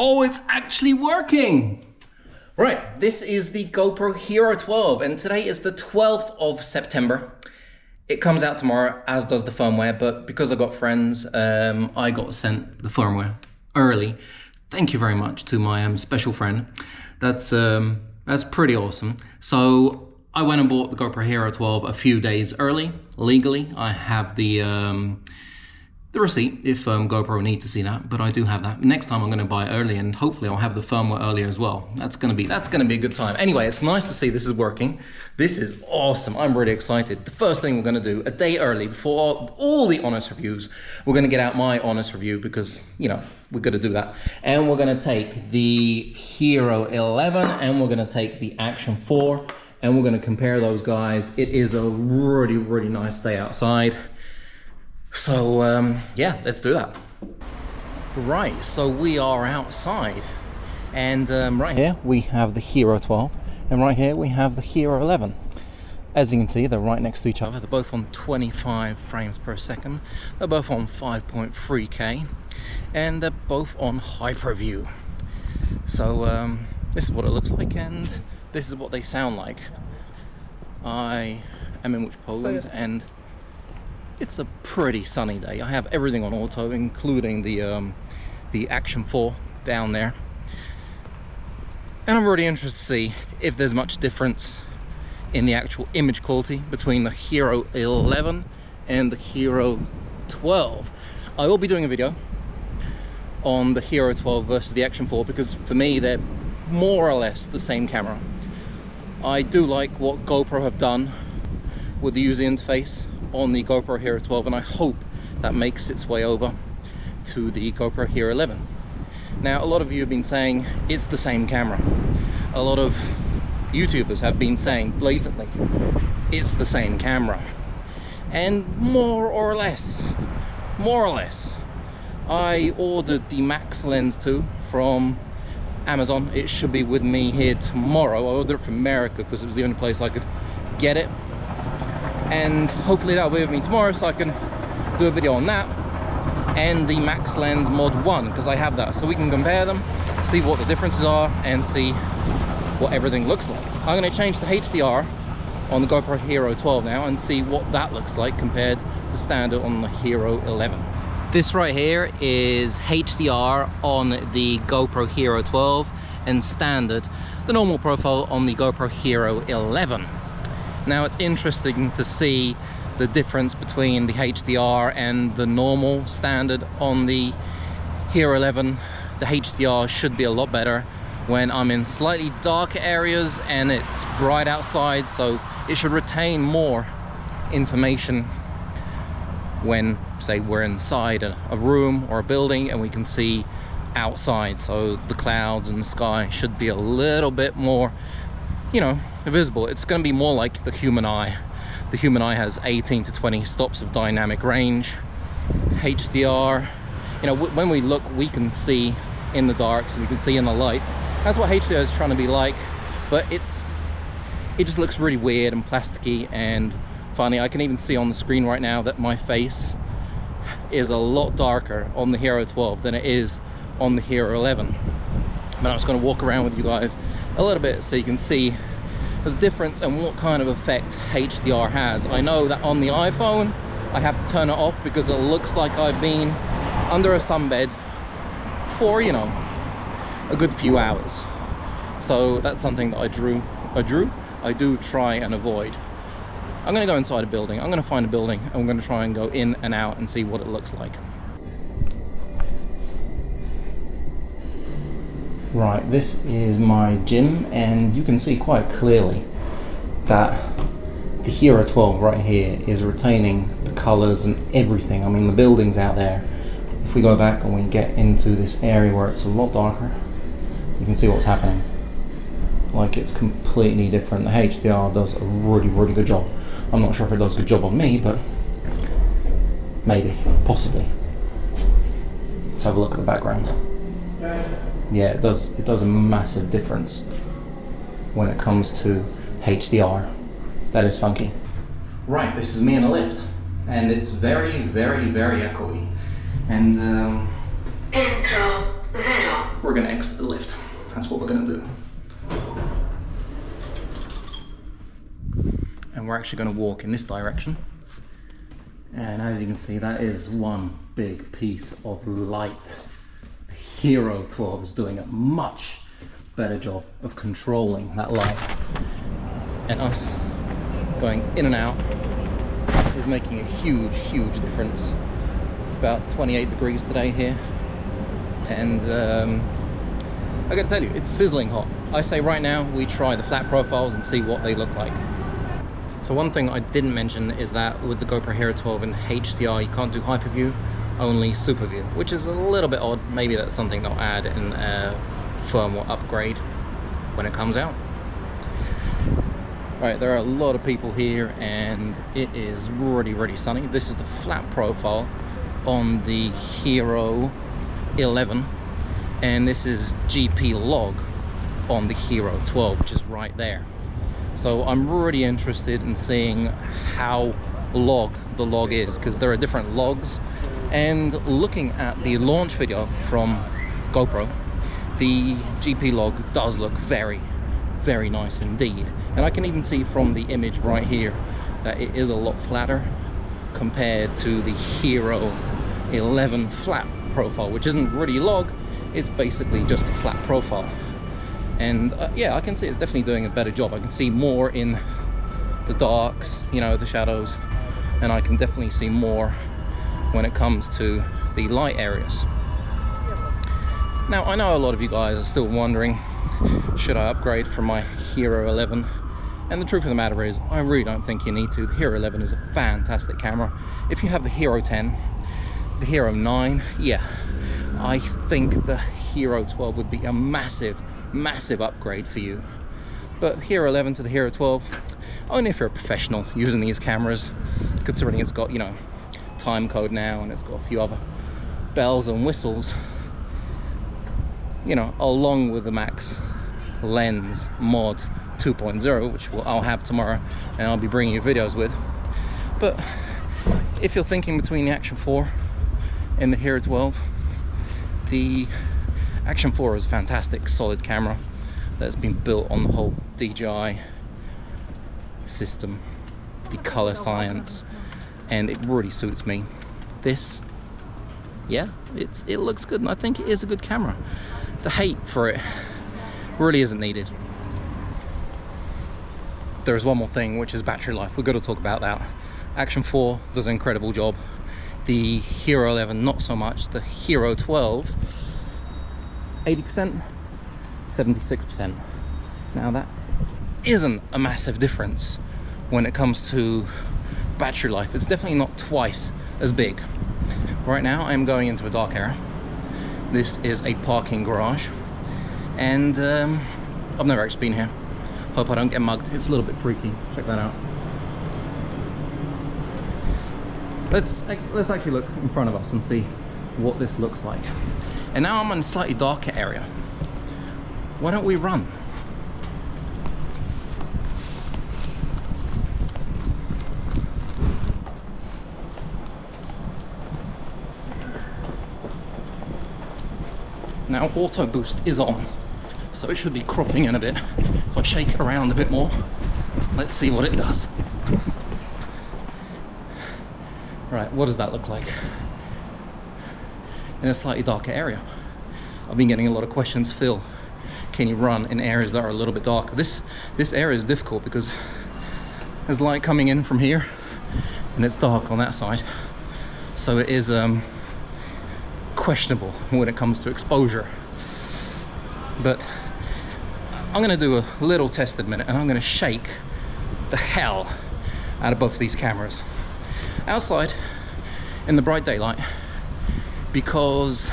Oh, it's actually working! Right, this is the GoPro Hero 12, and today is the 12th of September. It comes out tomorrow, as does the firmware, but because I got friends, I got sent the firmware early. Thank you very much to my special friend. That's pretty awesome. So I went and bought the GoPro Hero 12 a few days early, legally. I have the receipt if GoPro need to see that, but I do have that. Next time I'm going to buy it early, and hopefully I'll have the firmware earlier as well. That's going to be a good time. Anyway, it's nice to see this is working. This is awesome. I'm really excited. The first thing we're going to do a day early before all the honest reviews, we're going to get out my honest review because, you know, we're going to do that. And we're going to take the Hero 11 and we're going to take the Action 4 and we're going to compare those guys. It is a really, really nice day outside. So yeah, let's do that. Right, so we are outside, and right here we have the Hero 12, and right here we have the Hero 11. As you can see, they're right next to each other. They're both on 25 frames per second. They're both on 5.3K, and they're both on Hyperview. So this is what it looks like, and this is what they sound like. I am in Poland, and it's a pretty sunny day. I have everything on auto, including the Action 4 down there. And I'm really interested to see if there's much difference in the actual image quality between the Hero 11 and the Hero 12. I will be doing a video on the Hero 12 versus the Action 4 because for me they're more or less the same camera. I do like what GoPro have done with the user interface on the GoPro Hero 12, and I hope that makes its way over to the GoPro Hero 11. Now, a lot of you have been saying it's the same camera. A lot of YouTubers have been saying blatantly it's the same camera. And more or less, I ordered the Max Lens 2 from Amazon. It should be with me here tomorrow. I ordered it from America because it was the only place I could get it. And hopefully that'll be with me tomorrow so I can do a video on that and the Max Lens Mod 1 because I have that, so we can compare them, see what the differences are and see what everything looks like. I'm going to change the HDR on the GoPro Hero 12 now and see what that looks like compared to standard on the Hero 11. This right here is HDR on the GoPro Hero 12 and standard, the normal profile on the GoPro Hero 11. Now it's interesting to see the difference between the HDR and the normal standard on the Hero 11. The HDR should be a lot better when I'm in slightly darker areas and it's bright outside, so it should retain more information when, say, we're inside a room or a building and we can see outside. So the clouds and the sky should be a little bit more, you know, visible. It's going to be more like the human eye. The human eye has 18 to 20 stops of dynamic range. HDR, you know, when we look, we can see in the dark, so we can see in the lights. That's what HDR is trying to be like, but it just looks really weird and plasticky and funny. I can even see on the screen right now that my face is a lot darker on the Hero 12 than it is on the Hero 11. But I'm just going to walk around with you guys a little bit so you can see the difference and what kind of effect HDR has. I know that on the iPhone I have to turn it off because it looks like I've been under a sunbed for, you know, a good few hours. So that's something that I do try and avoid. I'm going to go inside a building. I'm going to find a building and I'm going to try and go in and out and see what it looks like. Right, this is my gym, and you can see quite clearly that the Hero 12 right here is retaining the colors and everything. I mean, the buildings out there, if we go back and we get into this area where it's a lot darker, you can see what's happening. Like, it's completely different. The HDR does a really, really good job. I'm not sure if it does a good job on me, but maybe, possibly. Let's have a look at the background. Yeah, it does a massive difference when it comes to HDR. That is funky. Right, this is me in a lift, and it's very, very, very echoey. And Intro 0. we're gonna exit the lift. That's what we're gonna do. And we're actually gonna walk in this direction. And as you can see, that is one big piece of light. The Hero 12 is doing a much better job of controlling that light. And us going in and out is making a huge, huge difference. It's about 28 degrees today here. And I gotta tell you, it's sizzling hot. I say right now, we try the flat profiles and see what they look like. So one thing I didn't mention is that with the GoPro Hero 12 in HDR, you can't do hyperview, only super view, which is a little bit odd. Maybe that's something they'll add in a firmware upgrade when it comes out. Right, there are a lot of people here and it is really sunny. This is the flat profile on the Hero 11, and this is GP log on the Hero 12, which is right there. So I'm really interested in seeing how the log is, because there are different logs. And looking at the launch video from GoPro, the GP log does look very nice indeed. And I can even see from the image right here that it is a lot flatter compared to the Hero 11 flat profile, which isn't really log, it's basically just a flat profile. And yeah, I can see it's definitely doing a better job. I can see more in the darks, you know, the shadows, and I can definitely see more when it comes to the light areas. Now, I know a lot of you guys are still wondering, should I upgrade from my Hero 11? And the truth of the matter is, I really don't think you need to. The Hero 11 is a fantastic camera. If you have the Hero 10, the Hero 9, yeah, I think the Hero 12 would be a massive upgrade for you. But Hero 11 to the Hero 12, only if you're a professional using these cameras, considering it's got, you know, time code now and it's got a few other bells and whistles, you know, along with the Max Lens Mod 2.0, which I'll have tomorrow and I'll be bringing you videos with. But if you're thinking between the Action 4 and the Hero 12, the Action 4 is a fantastic, solid camera that's been built on the whole DJI system, the color science, and it really suits me. This, yeah, it looks good, and I think it is a good camera. The hate for it really isn't needed. There's one more thing, which is battery life. We've got to talk about that. Action 4 does an incredible job. The Hero 11, not so much. The Hero 12, 80%, 76%. Now that isn't a massive difference when it comes to battery life. It's definitely not twice as big. Right now I'm going into a dark area. This is a parking garage, and I've never actually been here. Hope I don't get mugged. It's a little bit freaky. Check that out. Let's actually look in front of us and see what this looks like. And now I'm in a slightly darker area. Why don't we run? Now auto boost is on, so it should be cropping in a bit. If I shake it around a bit more, let's see what it does. Right, what does that look like? In a slightly darker area. I've been getting a lot of questions, Phil, can you run in areas that are a little bit darker? This area is difficult because there's light coming in from here and it's dark on that side. So it is questionable when it comes to exposure. But I'm gonna do a little test in a minute, and I'm gonna shake the hell out of both of these cameras outside in the bright daylight, because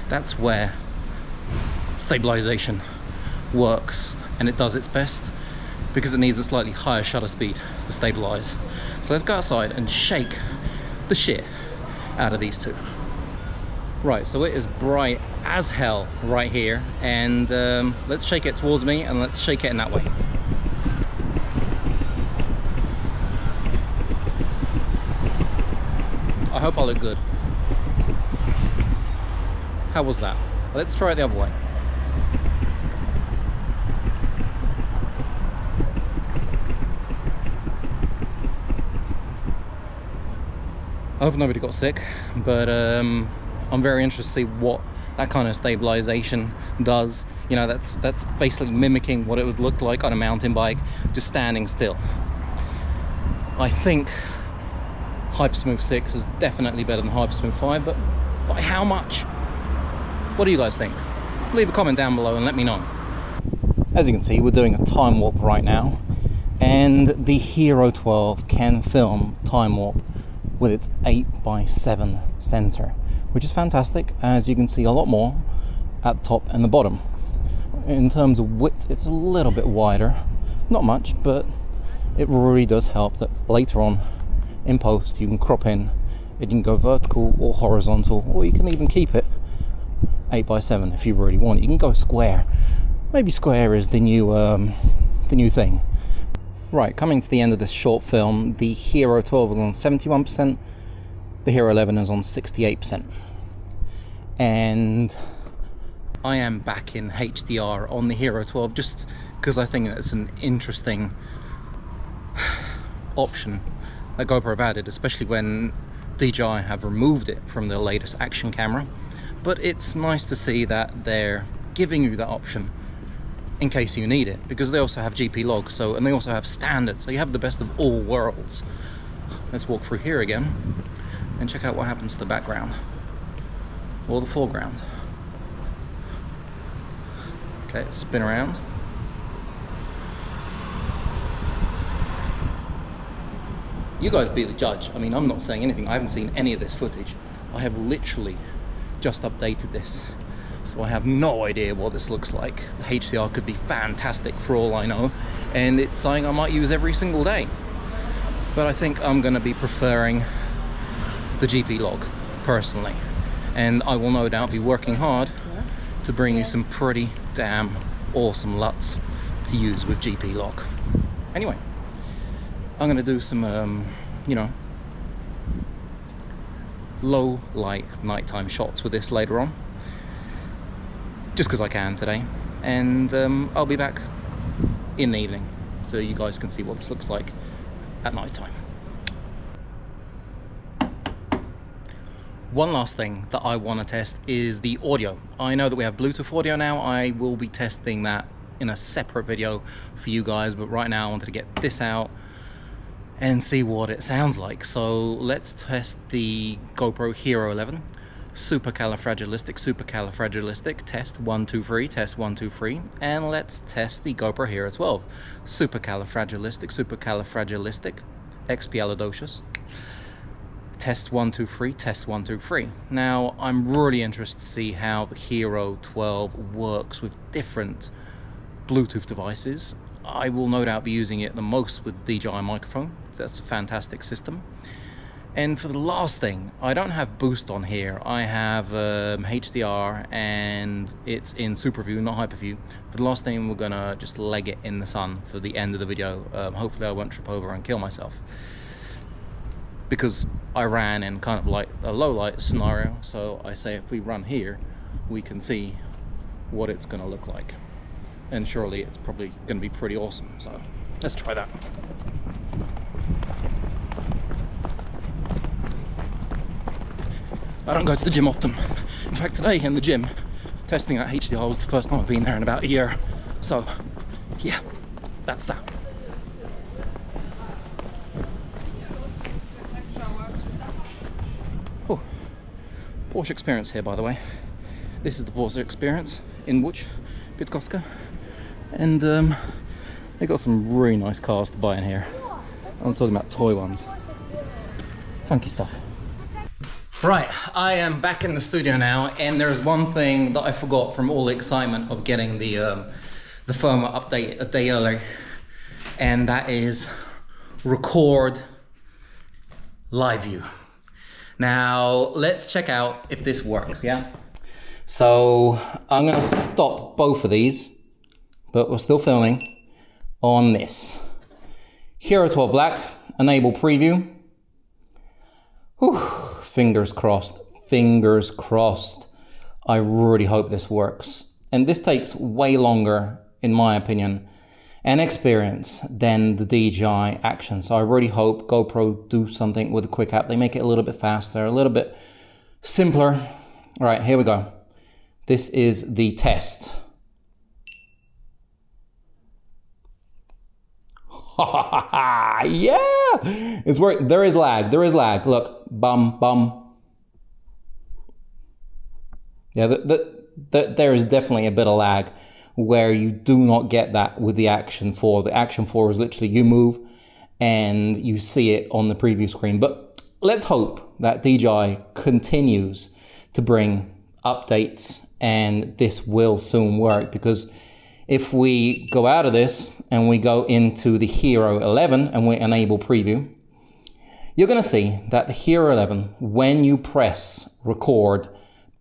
that's where stabilisation works, and it does its best because it needs a slightly higher shutter speed to stabilise. So let's go outside and shake the shit out of these two. Right, so it is bright as hell right here, and let's shake it towards me and let's shake it in that way. I hope I look good. How was that? Let's try it the other way. hope nobody got sick, but I'm very interested to see what that kind of stabilization does. You know, that's basically mimicking what it would look like on a mountain bike, just standing still. I think Hypersmooth 6 is definitely better than Hypersmooth 5, but by how much? What do you guys think? Leave a comment down below and let me know. As you can see, we're doing a time warp right now, and the Hero 12 can film time warp with its 8x7 sensor, which is fantastic. As you can see, a lot more at the top and the bottom. In terms of width, it's a little bit wider, not much, but it really does help that later on in post you can crop in, it can go vertical or horizontal, or you can even keep it 8x7 if you really want. You can go square. Maybe square is the new thing. Right, coming to the end of this short film, the Hero 12 is on 71%, the Hero 11 is on 68%. And I am back in HDR on the Hero 12 just because I think it's an interesting option that GoPro have added, especially when DJI have removed it from their latest action camera. But it's nice to see that they're giving you that option in case you need it, because they also have GP log, and they also have standard, so you have the best of all worlds. Let's walk through here again and check out what happens to the background or the foreground. Okay, let's spin around. You guys be the judge. I mean, I'm not saying anything. I haven't seen any of this footage. I have literally just updated this, so I have no idea what this looks like. The HDR could be fantastic for all I know, and it's something I might use every single day. But I think I'm going to be preferring the GP log personally, and I will no doubt be working hard to bring you some pretty damn awesome LUTs to use with GP log. Anyway, I'm going to do some you know, low light nighttime shots with this later on, just because I can today, and I'll be back in the evening so you guys can see what this looks like at night time. One last thing that I want to test is the audio. I know that we have Bluetooth audio now. I will be testing that in a separate video for you guys, but right now I wanted to get this out and see what it sounds like. So let's test the GoPro Hero 11. Supercalifragilistic, test 1 2 3, test 1 2 3, and let's test the GoPro Hero 12. Supercalifragilistic, expialidocious, test 1 2 3, test 1 2 3. Now I'm really interested to see how the Hero 12 works with different Bluetooth devices. I will no doubt be using it the most with the DJI microphone. That's a fantastic system. And for the last thing, I don't have boost on here. I have HDR, and it's in super view, not hyper view. For the last thing, we're gonna just leg it in the sun for the end of the video. Hopefully I won't trip over and kill myself, because I ran in kind of like a low light scenario. So I say if we run here, we can see what it's gonna look like. And surely it's probably gonna be pretty awesome. So let's try that. I don't go to the gym often. In fact, today in the gym, testing out HDR was the first time I've been there in about a year. So, yeah, that's that. Oh, Porsche experience here, by the way. This is the Porsche experience in Łódź, Bydgoszcz. And they got some really nice cars to buy in here. I'm talking about toy ones. Funky stuff. Right, I am back in the studio now, and there's one thing that I forgot from all the excitement of getting the firmware update a day early, and that is record live view. Now let's check out if this works. Yeah, so I'm gonna stop both of these, but we're still filming on this Hero 12 Black. Enable preview. Whew. Fingers crossed, fingers crossed. I really hope this works. And this takes way longer, in my opinion, and experience than the DJI Action. So I really hope GoPro do something with a quick app. They make it a little bit faster, a little bit simpler. All right, here we go. This is the test. Yeah, it's working. There is lag. There is lag. Look, bum, bum. Yeah, there is definitely a bit of lag where you do not get that with the Action 4. The Action 4 is literally you move and you see it on the preview screen. But let's hope that DJI continues to bring updates and this will soon work, because if we go out of this and we go into the Hero 11 and we enable preview, you're going to see that the Hero 11, when you press record,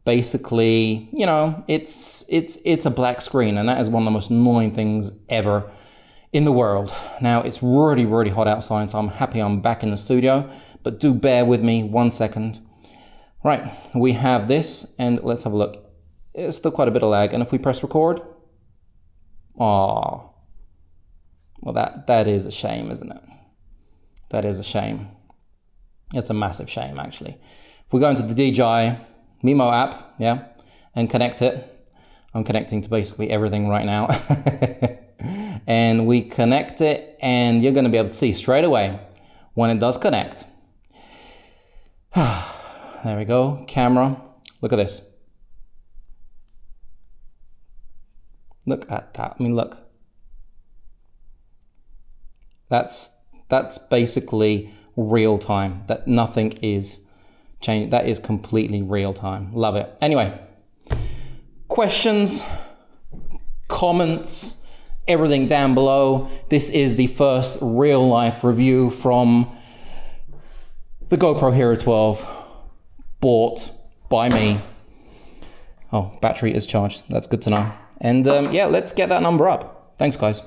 basically, you know, it's a black screen, and that is one of the most annoying things ever in the world. Now, it's really, really hot outside, so I'm happy I'm back in the studio, but do bear with me 1 second. Right, we have this, and let's have a look. It's still quite a bit of lag, and if we press record, oh, well, that is a shame, isn't it? That is a shame. It's a massive shame, actually. If we go into the DJI Mimo app, yeah, and connect it, I'm connecting to basically everything right now, and we connect it, and you're going to be able to see straight away when it does connect. There we go, camera, look at this. Look at that. I mean, look. That's basically real time. That nothing is changed. That is completely real time. Love it. Anyway, questions, comments, everything down below. This is the first real life review from the GoPro Hero 12, bought by me. Oh, battery is charged. That's good to know. And yeah, let's get that number up. Thanks, guys.